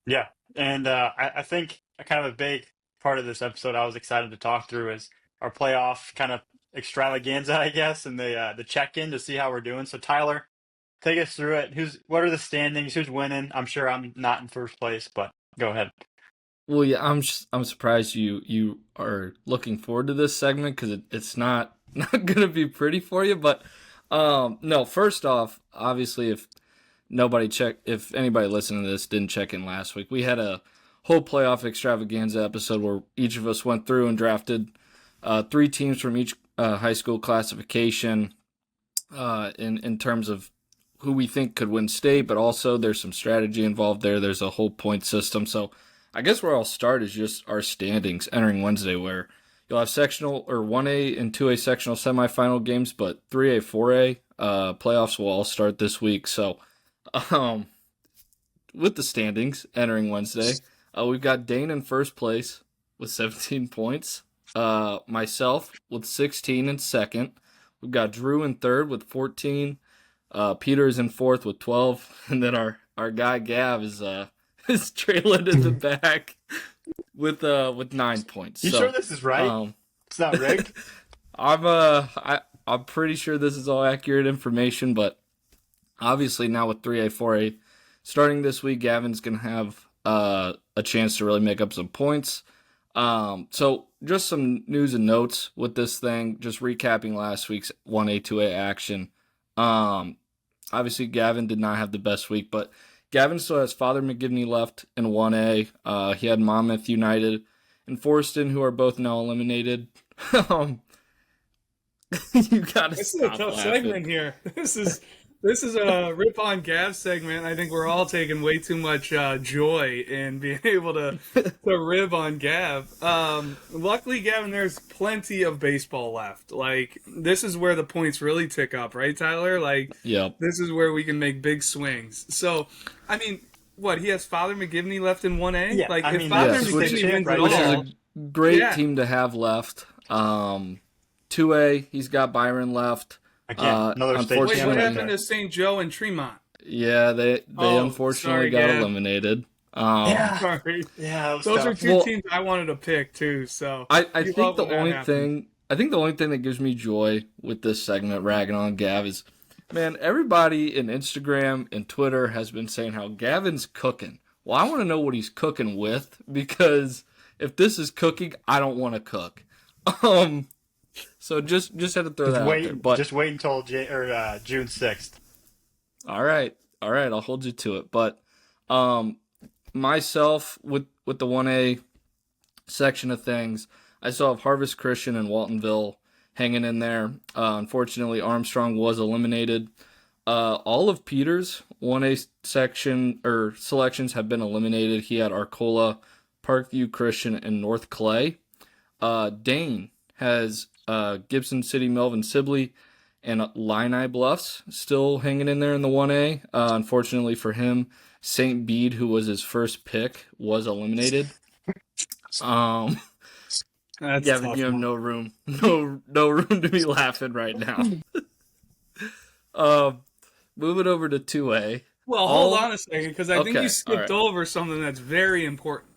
Yeah, and I think a kind of a big part of this episode I was excited to talk through is our playoff kind of extravaganza, I guess, and the check-in to see how we're doing. So Tyler, take us through it. What are the standings? Who's winning? I'm sure I'm not in first place, but go ahead. Well, yeah, I'm surprised you are looking forward to this segment because it's not not gonna be pretty for you. But no, first off, obviously, if anybody listening to this didn't check in last week, we had a whole playoff extravaganza episode where each of us went through and drafted three teams from each high school classification in terms of who we think could win state, but also there's some strategy involved there. There's a whole point system. So I guess where I'll start is just our standings entering Wednesday, where you'll have sectional or 1A and 2A sectional semifinal games, but 3A, 4A playoffs will all start this week. So um, with the standings entering Wednesday, we've got Dane in first place with 17 points. Myself with 16 in second. We've got Drew in third with 14. Peter is in fourth with 12, and then our guy Gav is is trailing in the back with 9 points. You sure So, this is right? um, It's not rigged? I'm pretty sure this is all accurate information, but obviously now with 3A 4A starting this week, Gavin's gonna have a chance to really make up some points. So just some news and notes with this thing. Just recapping last week's 1A 2A action. Um, Obviously, Gavin did not have the best week, but Gavin still has Father McGivney left in 1A. He had Monmouth United and Forston, who are both now eliminated. um, you gotta This is a stop tough laughing. segment here. This is a rip on Gav segment. I think we're all taking way too much joy in being able to rib on Gav. Luckily, Gavin, there's plenty of baseball left. Like this is where the points really tick up, right, Tyler? Like Yep. this is where we can make big swings. So, I mean, what he has Father McGivney left in 1A. Yeah, Like I if mean Father that's Yes, a state which McGivney champ wins it right which is there. all, a great yeah. team to have left. 2A, he's got Byron left. Again, another state Wait, champ what right Unfortunately, happened there. to St. Joe and Tremont? yeah, they Oh, unfortunately sorry, got Gav. eliminated. Yeah, Sorry. yeah, that was Those are tough. two Well, teams I wanted to pick too, so I you think love the when that only happens. thing I think the only thing that gives me joy with this segment ragging on Gav is, man, everybody in Instagram and Twitter has been saying how Gavin's cooking. Well, I want to know what he's cooking with because if this is cooking, I don't want to cook. Um, so just had to throw that out there. But Just wait until June 6th. all right, I'll hold you to it. But um, myself with the 1A section of things, I still have Harvest Christian and Waltonville hanging in there. Unfortunately, Armstrong was eliminated. All of Peter's 1A section or selections have been eliminated. He had Arcola, Parkview Christian, and North Clay. Dane has Gibson City, Melvin Sibley, and Illini Bluffs still hanging in there in the 1A. Unfortunately for him, St. Bede, who was his first pick, was eliminated. Um, That's Gavin, tough, you have man. no room, no room to be laughing right now. Um, Moving over to 2A. Well, hold All on a second, because I think you okay, all skipped right. over something that's very important.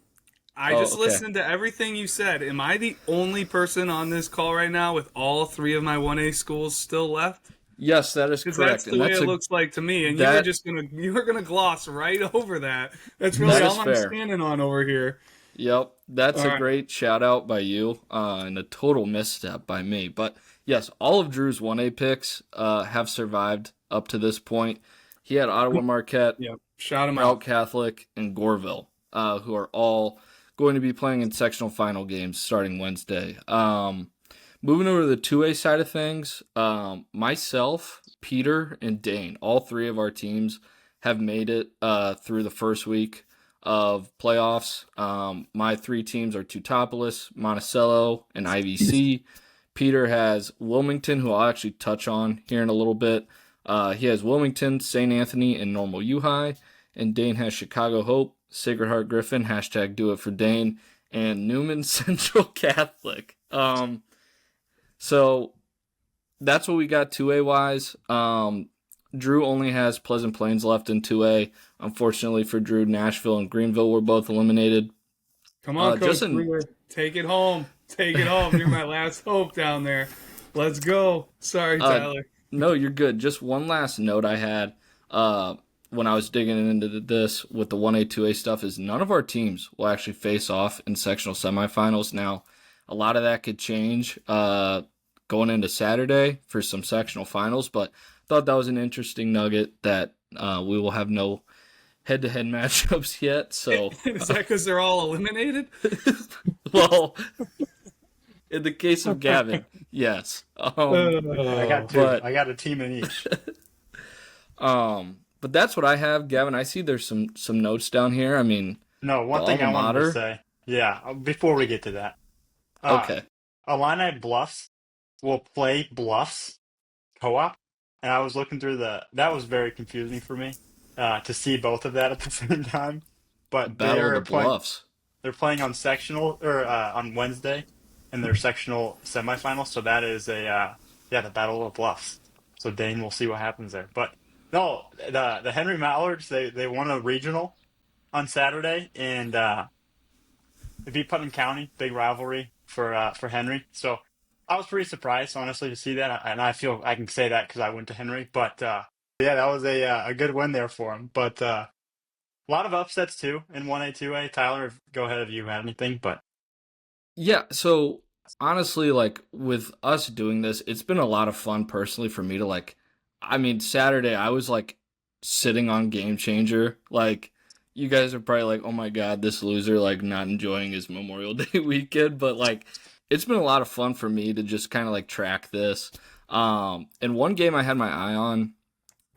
I Oh, just okay. listened to everything you said. Am I the only person on this call right now with all three of my 1A schools still left? Yes, that is Because that's correct, the and way that's it a looks like to me, and that you were gonna gloss right over that. That's really that is all I'm fair. standing on over here. Yep, that's All a right. great shout out by you, and a total misstep by me. But yes, all of Drew's 1A picks have survived up to this point. He had Ottawa Marquette, Yep. Shout him Proud out. Catholic, and Goreville, who are all going to be playing in sectional final games starting Wednesday. Moving over to the 2A side of things, myself, Peter, and Dane, all three of our teams have made it through the first week of playoffs. My three teams are Teutopolis, Monticello, and IVC. Peter has Wilmington, who I'll actually touch on here in a little bit. He has Wilmington, St. Anthony, and Normal U High. And Dane has Chicago Hope, Sacred Heart Griffin, hashtag do it for Dane, and Newman Central Catholic. So that's what we got 2A wise. Drew only has Pleasant Plains left in 2A. Unfortunately for Drew, Nashville and Greenville were both eliminated. Come on, Just Coach in Brewer. Take it home. Take it home. You're my last hope down there. Let's go. Sorry, uh, Tyler. no, you're good. Just one last note I had when I was digging into this with the 1A, 2A stuff is none of our teams will actually face off in sectional semifinals. Now, a lot of that could change going into Saturday for some sectional finals, but thought that was an interesting nugget that we will have no head-to-head matchups yet. So, Is that because they're all eliminated? well, in the case of Gavin, yes. I got two. But I got a team in each. but that's what I have, Gavin. I see there's some notes down here. I mean, No, the one thing alma I wanted to mater. say. Yeah, before we get to that. Uh, Okay, Illini Bluffs will play Bluffs co-op, and I was looking through that was very confusing for me to see both of that at the same time. But Battle of the Bluffs. they're playing on sectional or on Wednesday in their sectional semifinals. So that is the Battle of Bluffs. So Dane, we'll see what happens there. But no, the Henry Mallards they won a regional on Saturday and they beat Putnam County, big rivalry for Henry. So I was pretty surprised, honestly, to see that, and I feel I can say that because I went to Henry. But yeah, that was a good win there for him. But a lot of upsets too in 1A, 2A. Tyler, go ahead if you had anything. But Yeah, so honestly, like with us doing this, it's been a lot of fun personally for me to like. I mean, Saturday I was like sitting on Game Changer. Like, you guys are probably like, "Oh my God, this loser like not enjoying his Memorial Day weekend," but like, it's been a lot of fun for me to just kind of like track this. And one game I had my eye on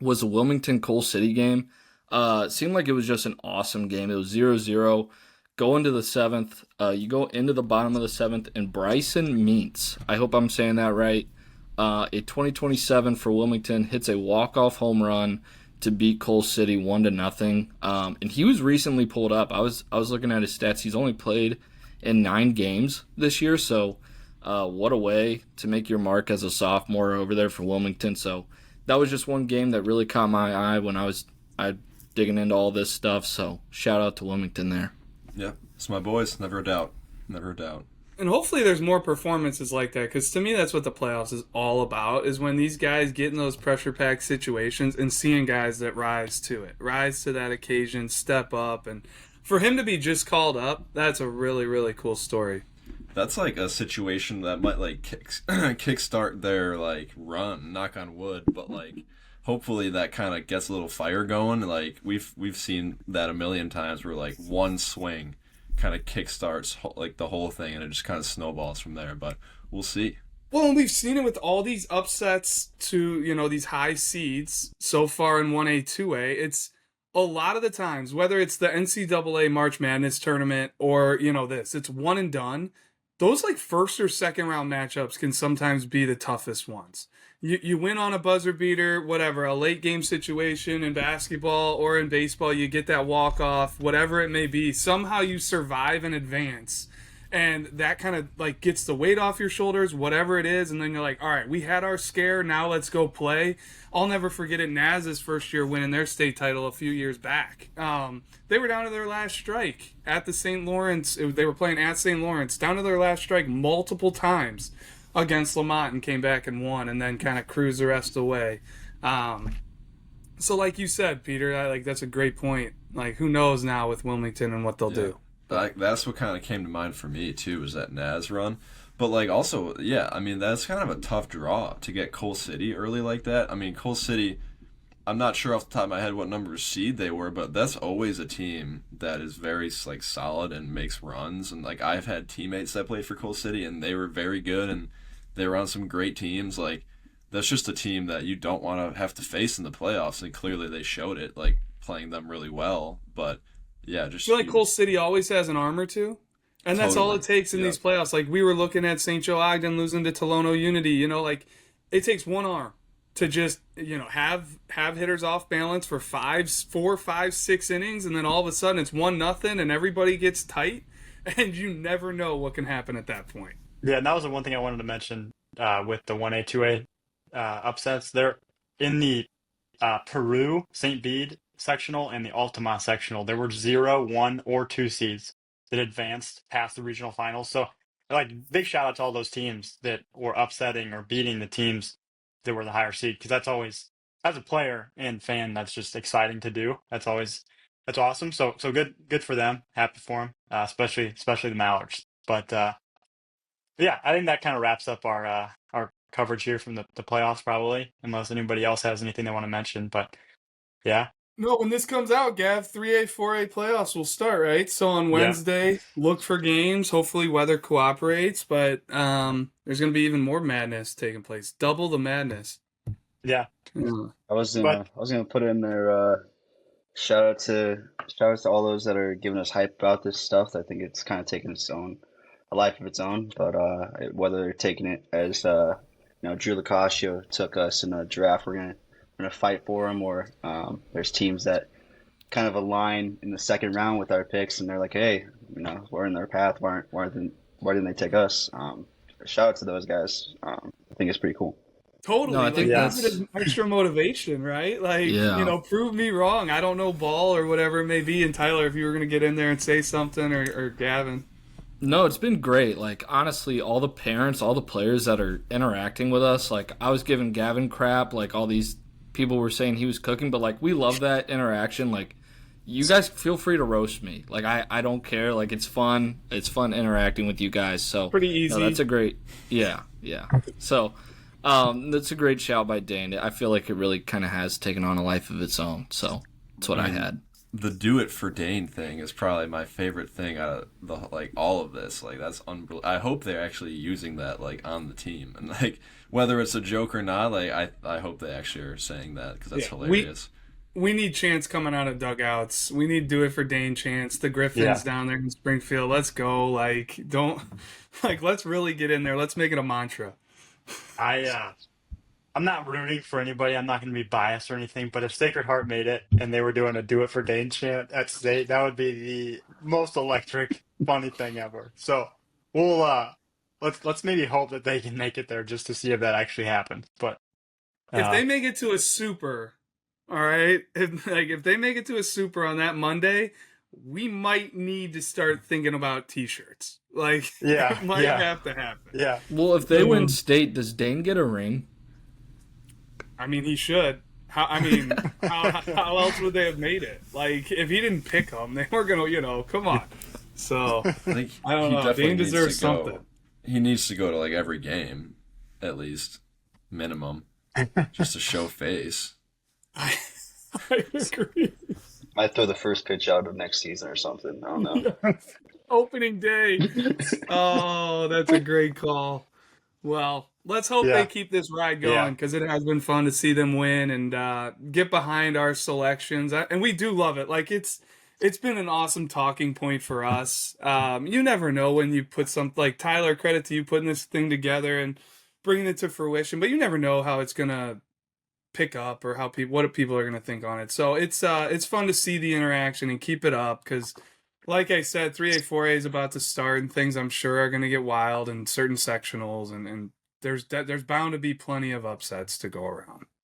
was the Wilmington Coal City game. It seemed like it was just an awesome game. It was 0-0. Go into the seventh. You go into the bottom of the seventh, and Bryson Meents, I hope I'm saying that right, a 2027 for Wilmington, hits a walk-off home run to beat Coal City 1-0. And he was recently pulled up. I was looking at his stats. He's only played in 9 games this year, so what a way to make your mark as a sophomore over there for Wilmington. So that was just one game that really caught my eye when I digging into all this stuff. So shout out to Wilmington there. Yeah, it's my boys. Never a doubt. Never a doubt. And hopefully there's more performances like that, because to me that's what the playoffs is all about, is when these guys get in those pressure-packed situations and seeing guys that rise to it, rise to that occasion, step up. And for him to be just called up, that's a really, really cool story. That's like a situation that might like kickstart their like run. Knock on wood, but like hopefully that kind of gets a little fire going. Like we've seen that a million times where like one swing kind of kickstarts like the whole thing, and it just kind of snowballs from there. But we'll see. Well, and we've seen it with all these upsets to, these high seeds so far in 1A, 2A. It's a lot of the times, whether it's the NCAA March Madness tournament or, it's one and done. Those like first or second round matchups can sometimes be the toughest ones. You win on a buzzer beater, whatever, a late game situation in basketball or in baseball, you get that walk off, whatever it may be. Somehow you survive and advance. And that kind of like gets the weight off your shoulders, whatever it is. And then you're like, all right, we had our scare. Now let's go play. I'll never forget it. Naz's first year winning their state title a few years back. They were down to their last strike at the St. Lawrence. They were playing at St. Lawrence, down to their last strike multiple times against Lamont, and came back and won, and then kind of cruised the rest of the way. So like you said, Peter, that's a great point. Like, who knows now with Wilmington and what they'll do. That's what kind of came to mind for me too, was that Naz run. But like also, yeah, I mean that's kind of a tough draw to get Coal City early like that. I mean Coal City, I'm not sure off the top of my head what number seed they were, but that's always a team that is very like solid and makes runs. And like I've had teammates that played for Coal City and they were very good and they were on some great teams. Like that's just a team that you don't want to have to face in the playoffs, and clearly they showed it, like playing them really well. But yeah, just I feel like Coal City always has an arm or two. And that's all it takes in these playoffs. Like, we were looking at St. Joe Ogden losing to Tolono Unity. Like, it takes one arm to just, have hitters off balance for 4, 5, 6 innings, and then all of a sudden it's 1-0 and everybody gets tight, and you never know what can happen at that point. yeah, and that was the one thing I wanted to mention with the 1A, 2A upsets. They're in the Peru, St. Bede sectional, and the Altamont sectional. There were 0, 1, or 2 seeds that advanced past the regional finals. So, like, big shout out to all those teams that were upsetting or beating the teams that were the higher seed, because that's always, as a player and fan, that's just exciting to do. That's awesome. So good for them. Happy for them, especially the Mallards. But yeah, I think that kind of wraps up our coverage here from the playoffs, probably, unless anybody else has anything they want to mention. But yeah, No, when this comes out, Gav, 3A, 4A playoffs will start, right? So on yeah, Wednesday, look for games. Hopefully weather cooperates, but there's going to be even more madness taking place. Double the madness. yeah. Yeah. But I was gonna put in there shout out to all those that are giving us hype about this stuff. I think it's kind of taking a life of its own. But whether they're taking it as Drew Locascio took us in a draft, we're gonna fight for him, or there's teams that kind of align in the second round with our picks, and they're like, hey, we're in their path. Why didn't they take us? Shout out to those guys. I think it's pretty cool. No, I Totally. think Like, yeah, use it as extra motivation, right? Like, yeah. prove me wrong. I don't know ball or whatever it may be. And Tyler, if you were going to get in there and say something, or Gavin. No, it's been great. Like, honestly, all the parents, all the players that are interacting with us, like, I was giving Gavin crap, like, all these people were saying he was cooking, but, like, we love that interaction. Like, you guys feel free to roast me. Like, I don't care. Like, it's fun. It's fun interacting with you guys. So, Pretty no, easy. that's a great, yeah. So, that's a great shout by Dane. I feel like it really kind of has taken on a life of its own. So, that's what I had. The do it for Dane thing is probably my favorite thing out of all of this. Like, that's unbelievable. I hope they're actually using that like on the team, and like whether it's a joke or not, like I hope they actually are saying that, because that's hilarious. We need Chance coming out of dugouts. We need do it for Dane Chance. The Griffins yeah. down there in Springfield. Let's go. Like, don't, like, let's really get in there. Let's make it a mantra. I'm not rooting for anybody. I'm not going to be biased or anything. But if Sacred Heart made it and they were doing a "Do It for Dane" chant at state, that would be the most electric, funny thing ever. So we'll let's maybe hope that they can make it there just to see if that actually happens. But If uh, they make it to a super, all right, if they make it to a super on that Monday, we might need to start thinking about T-shirts. Like, yeah, it might yeah, have to happen. yeah, Well, if they win state, does Dane get a ring? I mean, he should. How else would they have made it? Like, if he didn't pick them, they weren't gonna, come on. So, I think I don't he know. definitely Dane needs deserves to go. something. He needs to go to like every game, at least minimum, just to show face. I agree. Might throw the first pitch out of next season or something. I don't know. Opening day. Oh, that's a great call. Well, let's hope yeah, they keep this ride yeah. going, because it has been fun to see them win and get behind our selections. And we do love it. Like, it's been an awesome talking point for us. You never know when you put something like Tyler. Credit to you putting this thing together and bringing it to fruition. But you never know how it's gonna pick up or what people are gonna think on it. So it's fun to see the interaction and keep it up, because, like I said, 3A, 4A is about to start, and things I'm sure are going to get wild in certain sectionals, and there's bound to be plenty of upsets to go around.